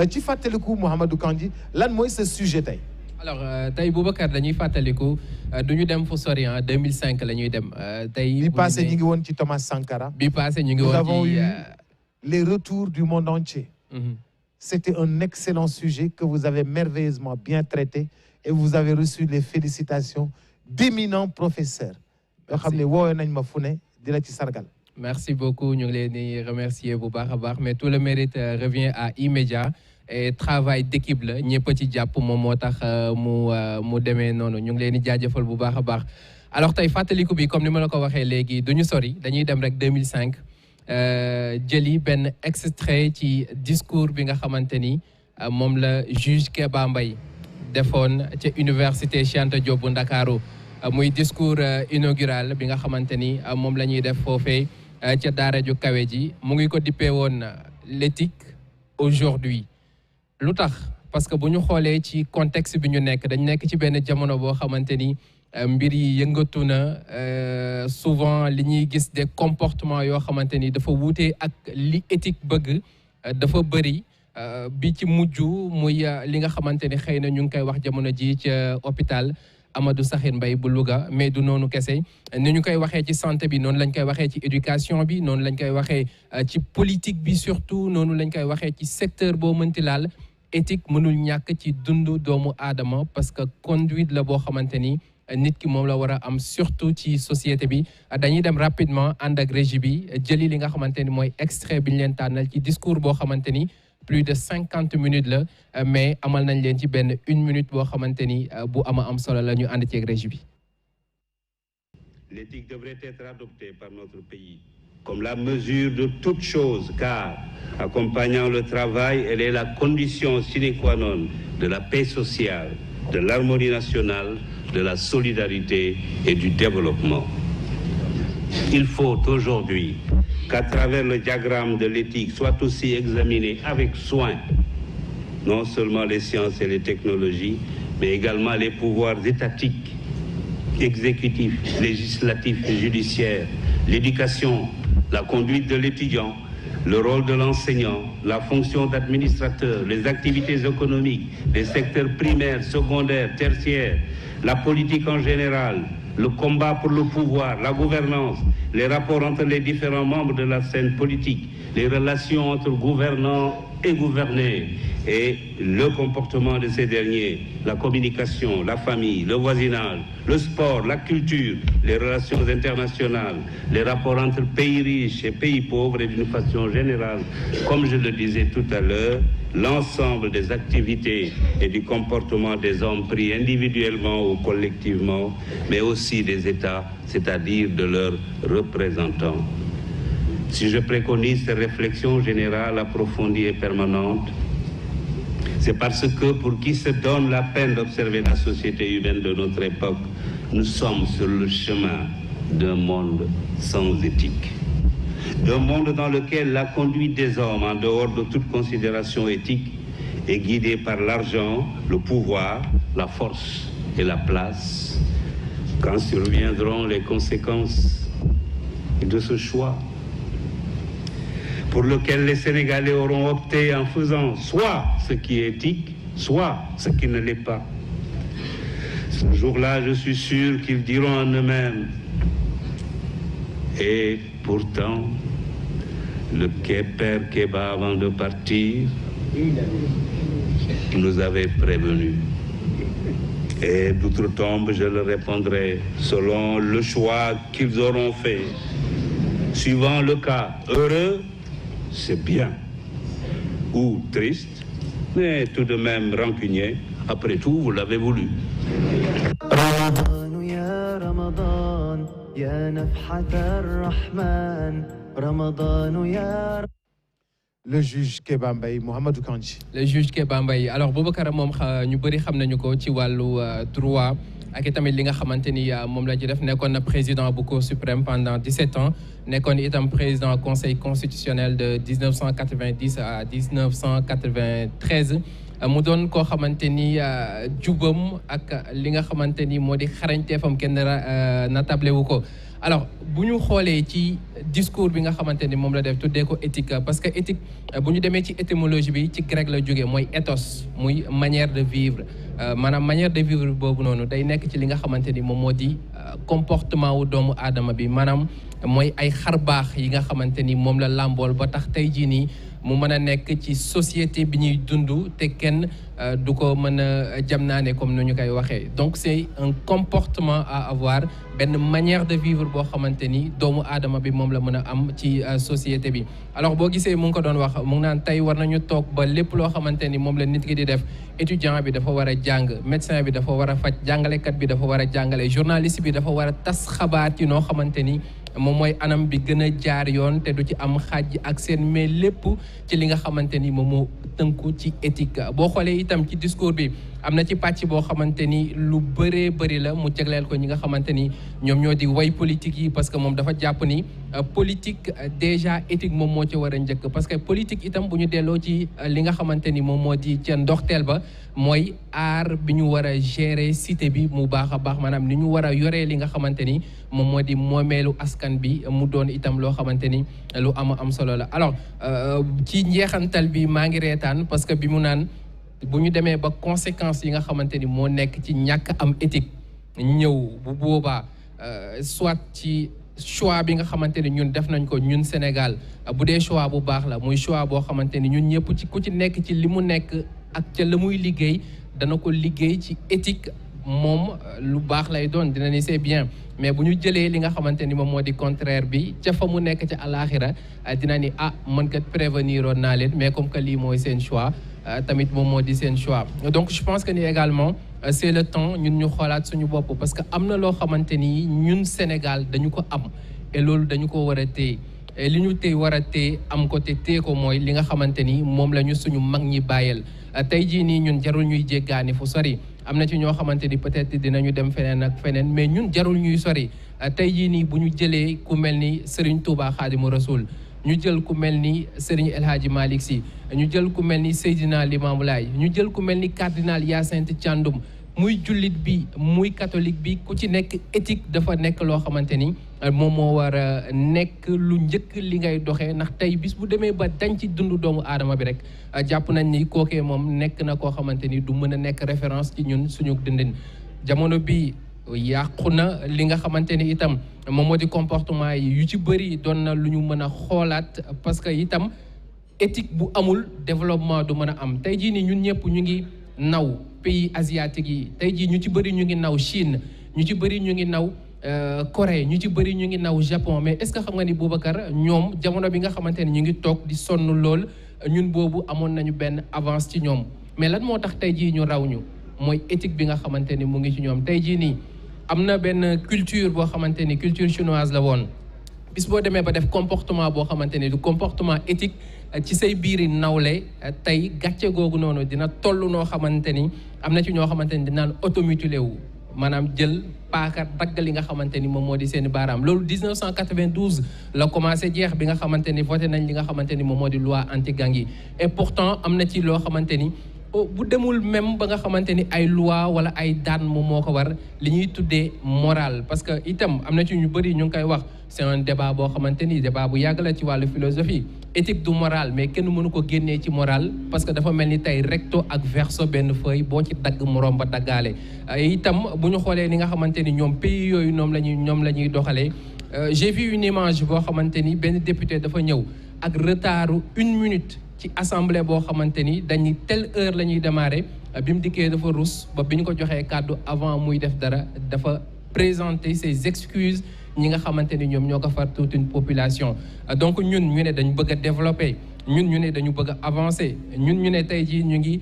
ci fàttaliku Mouhamadou Kandji lan mooy ce sujet tey. alors tey Boubacar dañuy fàttaliku du ñu dem fu sori en 2005 la ñuy dem tey. bi passé ñu ngi woon ci Thomas Sankara. bi passé ñu ngi woon ci nous avons eu les retours du monde entier. C'était un excellent sujet que vous avez merveilleusement bien traité et vous avez reçu les félicitations d'éminents professeurs. yoo xam ne woowee nañ ma fu ne di la ci sargal. Merci beaucoup, ñu ngi leen di remercier bu baax a baax mais tout le mérite revient à E-Media et travail d'équipe la ñëpp ci jàpp moom moo tax mu demee noonu ñu ngi leen di jaajëfal bu baax a baax. alors tey fàttaliku bi comme ni ma la ko waxee léegi du ñu sori dañuy dem rek 2005 jëli benn extrait ci discours bi nga xamante ni moom la juge Kéba Mbaye defoon ca université Cheikh Anta Diop bu Ndakaaru muy discours inaugural bi nga xamante ni moom la ñuy def foofee ca daara ju kawe ji mu ngi ko dippee woon l'éthique aujourd'hui lu tax parce que bu ñu xoolee ci contexte bi ñu nekk dañ nekk ci benn jamono boo xamante ni mbir yi yëngatu na souvent li ñuy gis des comportements yoo xamante ni dafa wuute ak li éthique bëgg dafa bëri bi ci mujj muy li nga xamante ni xëy na ñu ngi koy wax jamono ji ca hôpital Amadou Sakhir Mbaye bu Louga mais du noonu kese ni ñu koy waxee ci santé bi noonu lañ koy waxee ci éducation bi noonu lañ koy waxee ci politique bi surtout noonu lañ koy waxee ci secteur boo mënti laal éthique mënul ñàkk ci dundu doomu aadama parce que conduite la boo xamante ni nit ki moom la war a am surtout ci société bi dañuy dem rapidement ànd ak régie bi jëli li nga xamante ni mooy extrait bi ñu leen tànnal ci discours boo xamante ni plus de 50 minutes la mais amal nañ leen ci benn 1 minute boo xamante ni bu am solo la ñu ànd ci ak régie bi. L'éthique devrait être adoptée par notre pays comme la mesure de toute chose, car accompagnant le travail, elle est la condition sine qua non de la paix sociale, de l'harmonie nationale, de la solidarité et du développement. Il faut aujourd'hui qu'à travers le diagramme de l'éthique soit aussi examiné avec soin non seulement les sciences et les technologies, mais également les pouvoirs étatiques, exécutifs, législatifs et judiciaires, l'éducation, la conduite de l'étudiant, le rôle de l'enseignant, la fonction d'administrateur, les activités économiques, les secteurs primaires, secondaires, tertiaires, la politique en général, le combat pour le pouvoir, la gouvernance, les rapports entre les différents membres de la scène politique, les relations entre gouvernants et gouvernés et le comportement de ces derniers, la communication, la famille, le voisinage, le sport, la culture, les relations internationales, les rapports entre pays riches et pays pauvres et d'une façon générale, comme je le disais tout à l'heure, l'ensemble des activités et du comportement des hommes pris individuellement ou collectivement, mais aussi des États, c'est-à-dire de leurs représentants. Si je préconise ces réflexions générales approfondies et permanentes, c'est parce que pour qui se donne la peine d'observer la société humaine de notre époque, nous sommes sur le chemin d'un monde sans éthique. D'un monde dans lequel la conduite des hommes, en dehors de toute considération éthique, est guidée par l'argent, le pouvoir, la force et la place. Quand surviendront les conséquences de ce choix, pour lequel les Sénégalais auront opté en faisant soit ce qui est éthique, soit ce qui ne l'est pas. Ce jour-là, je suis sûr qu'ils diront en eux-mêmes. Et pourtant, le père Kéba, avant de partir, nous avait prévenus. Et d'outre-tombe, je leur répondrai selon le choix qu'ils auront fait. Suivant le cas heureux, c'est bien, ou triste, mais tout de même rancunier. Après tout, vous l'avez voulu. Le juge Kéba Mbaye, Mouhamadou Kandji. Le juge Kéba Mbaye alors Boubacar moom ñu bëri xam nañu ko ci wàllu droit ak itamit li nga xamante ni moom la ci def nekkoon na président bu Cour suprême pendant 17 ans nekkoon itam président conseil constitutionnel de 1990 à 1993 mu doon koo xamante ni jubam ak li nga xamante ni moo di xarañteefam kenn natable wu ko alors bu ñu xoolee ci discours bi nga xamante ni moom la def tuddee ko éthique parce que éthique bu ñu demee ci étymologie bi ci grec la jógee mooy ethos muy manière de vivre maanaam manière de vivre boobu noonu day nekk ci li nga xamante ni moom moo di comportement wu doomu aadama bi maanaam mooy ay xarbaax yi nga xamante ni moom la làmbool ba tax tey jii nii mu mën a nekk ci société bi ñuy dund te kenn du ko mën a jam naane comme nu ñu koy waxee donc c'est un comportement à avoir benn manière de vivre boo xamante ni doomu aadama bi moom la mën a am ci société bi alors boo gisee mu ngi ko doon wax mu ngi naan tey war nañu toog ba lépp loo xamante ni moom la nit ki di def étudiant bi dafa war a jàng médecin bi dafa war a faj jàngalekat bi dafa war a jàngale journaliste bi dafa war a tas xabaar ci noo xamante ni moom mooy anam bi gën a jaar yoon te du ci am xaaj ak seen mais lépp ci li nga xamante ni moom moo tënku ci éthique boo xoolee itam ci discours bi am na ci pàcc boo xamante ni lu bëree bëri la mu jagleel ko ñi nga xamante ni ñoom ñoo di way politique yi parce que moom dafa jàpp ni politique déjà éthique moom moo ci war a njëkk parce que politique itam bu ñu delloo ci li nga xamante ni moom moo di ca ndoxteel ba mooy aar bi ñu war a gérer cité bi mu baax a baax maanaam ni ñu war a yoree li nga xamante ni moom moo di moomeelu askan bi mu doon itam loo xamante ni lu am solo la alors ci njeexantal bi maa ngi reetaan parce que bi mu naan bu ñu demee ba conséquences yi nga xamante ni moo nekk ci ñàkk am éthique ñëw bu boobaa soit ci choix bi nga xamante ni ñun def nañ ko ñun Sénégal bu dee choix bu baax la muy choix boo xamante ni ñun ñëpp ci ku ci nekk ci li mu nekk ak ca la muy liggéey dana ko liggéey ci éthique moom lu baax lay doon dina ni c'est bien mais bu ñu jëlee li nga xamante ni moom moo di contraire bi ca fa mu nekk ca àllaaxira dina ni mën kat prévenir woon naa leen mais comme que lii mooy seen choix tamit moom moo di seen choix donc je pense que ni également c'est le temps ñun ñu xoolaat suñu bopp parce que am na loo xamante ni ñun Sénégal dañu ko am et loolu dañu ko war a téye li ñu téye war a téye am ko te téye ko mooy li nga xamante ni moom la ñu suñu mag ñi bàyyeel tey jii nii ñun jarul ñuy jéggaani fu sori am na ci ñoo xamante ni peut-être dinañu dem feneen ak feneen mais ñun jarul ñuy sori tey jii nii bu ñu jëlee ku mel ni Serigne Touba Khadimu Rasoul ñu jël ku mel ni Serigne El Hadji Malick Sy ñu jël ku mel ni Seydina Limamou Laye ñu jël ku mel ni cardinal Hyacinthe Thiandoum muy jullit bi muy catholique bi ku ci nekk éthique dafa nekk loo xamante ni moom moo war a nekk lu njëkk li ngay doxee ndax tey bis bu demee ba dañ ci dund doomu aadama bi rek jàpp nañ ni kookee moom nekk na koo xamante ni du mën a nekk référence ci ñun suñu dundin jamono bi yàqu na li nga xamante ni itam moom moo di comportement yi yu ci bëri doon na lu ñu mën a xoolaat parce que itam éthique bu amul développement du mën a am tey jii nii ñun ñëpp ñu ngi naw pays asiatiques yi tey jii ñu ci bëri ñu ngi naw Chine ñu ci bëri ñu ngi naw Corée ñu ci bëri ñu ngi naw Japon mais est-ce que xam nga ni Boubacar ñoom jamono bi nga xamante ni ñu ngi toog di sonn lool ñun boobu amoon nañu benn avance ci ñoom mais lan moo tax tey jii ñu raw ñu mooy éthique bi nga xamante ni mu ngi ci ñoom tey jii nii am na benn culture boo xamante ni culture chinoise la woon bis boo demee ba def comportement boo xamante ni du comportement éthique ci say biiri nawle tey gàcce googu noonu dina toll noo xamante ni am na ci ñoo xamante ni dinaan automutilé wu maanaam jël paaka dagg li nga xamante ni moom moo di seen baaraam loolu 1992 la commencé jeex bi nga xamante ni voté nañ li nga xamante ni moom moo di loi anti-gang yi et pourtant am na ci loo xamante ni bu demul même ba nga xamante ni ay loi wala ay daan moom moo ko war li ñuy tuddee moral parce que itam am na ci ñu bëri ñu ngi koy wax c'est un débat boo xamante ni débat bu yàgg la ci wàllu philosophie éthique du moral mais kenn mënu ko génnee ci moral parce que dafa mel ni tey recto ak verso benn feuille boo ci dagg moroom ba daggaale itam bu ñu xoolee ni nga xamante ni ñoom pays yooyu ñoom la ñuy doxalee j'ai vu une image boo xamante ni benn député dafa ñëw ak retardu 1 minute ci assemblée boo xamante ni dañuy telle heure la ñuy démarrer bi mu dikkee dafa rus ba bi ñu ko joxee kàddu avant muy def dara dafa présenter ses excuses ñi nga xamante ni ñoom ñoo ko far toute une population donc ñun ñu ne dañu bëgg a développer ñun ñu ne dañu bëgg a avancer ñun ñu ne tey jii ñu ngi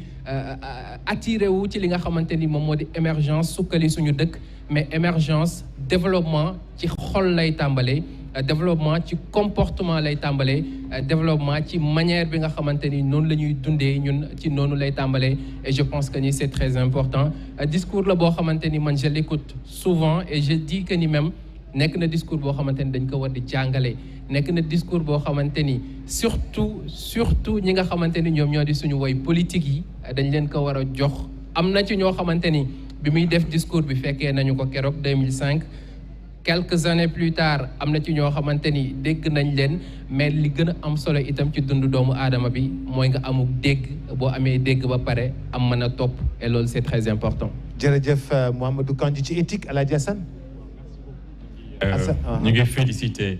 attiré wu ci li nga xamante ni moom moo di émergence sukkali suñu dëkk mais émergence développement ci xol lay tàmbalee développement ci comportement lay tàmbalee développement ci manière bi nga xamante ni noonu la ñuy dundee ñun ci noonu lay tàmbalee et je pense que ni c'est très important discours la boo xamante ni man je l'écoute souvent et je dis que ni même nekk na discours boo xamante ni dañ ko war di jàngale nekk na discours boo xamante ni surtout ñi nga xamante ni ñoom ñoo di suñu woy politique yi dañ leen ko war a jox am na ci ñoo xamante ni bi muy def discours bi fekkee nañu ko keroog 2005 quelques années plus tard am na ci ñoo xamante ni dégg nañ leen mais li gën a am solo itam ci dundu doomu aadama bi mooy nga amuk dégg boo amee dégg ba pare am mën a topp et loolu c'est très important. jërëjëf Mouhamadou Kandji ci éthique El Hadji Assane. ñu ngi féliciter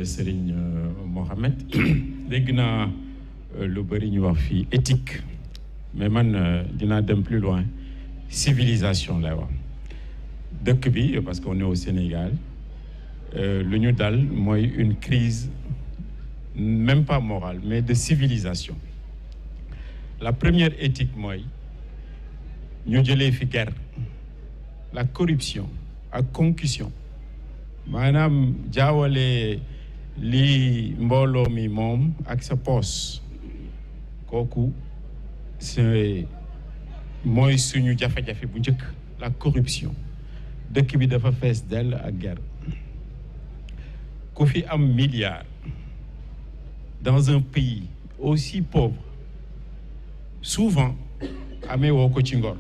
Serigne Mohamed dégg naa lu bëri ñu wax fii éthique mais man dinaa dem plus loin civilisation lay wax dëkk bi parce qu'on est au Sénégal lu ñu dal mooy une crise même pas morale mais de civilisation. La première éthique mooy ñu jëlee fi guerre la corruption ak concussion maanaam jaawale li mbooloo mi moom ak sa poos kooku c'est mooy suñu jafe-jafe bu njëkk la corruption dëkk bi dafa fees dell ak guerre ku fi am milliard dans un pays aussi pauvre souvent amee woo ko ci ngor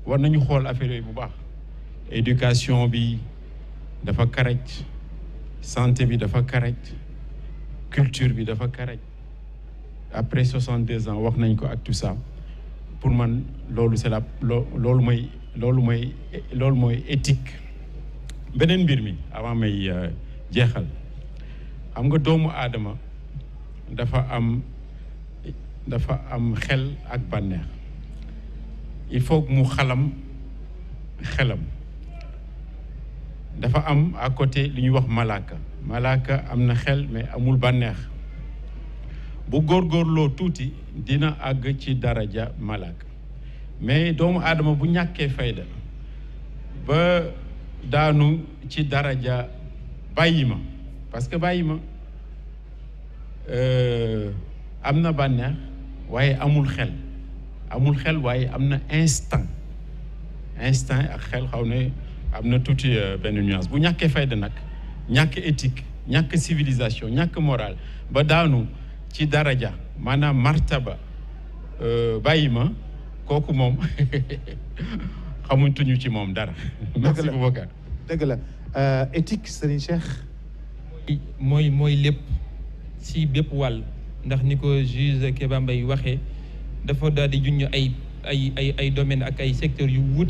war nañu xool affaire yooyu bu baax éducation bi dafa correct santé bi dafa correct culture bi dafa correct après 62 ans wax nañ ko ak tout ça pour man loolu c'est loolu mooy éthique. beneen mbir mi avant may jeexal xam nga doomu aadama dafa am xel ak bànneex il faut que mu xelam dafa am à côté li ñuy wax malaaka am na xel mais amul bànneex bu góorgóorloo tuuti dina àgg ci daraja malaaka mais doomu aadama bu ñàkkee fayda ba daanu ci daraja bàyyi ma parce que bàyyi ma am na bànneex waaye amul xel waaye am na instinct ak xel xaw ne am na tuuti benn nuance bu ñàkkee fayda nag ñàkk éthique ñàkk civilisation ñàkk morale ba daanu ci daraja maanaam martaba bàyyi ma kooku moom xamuñu ci moom dara. merci Boubacar. dëgg la éthique Serigne Cheikh. mooy lépp ci bépp wàll ndax ni ko juge Kéba Mbaye waxee dafa daal di junj ay domaines ak ay secteurs yu wuute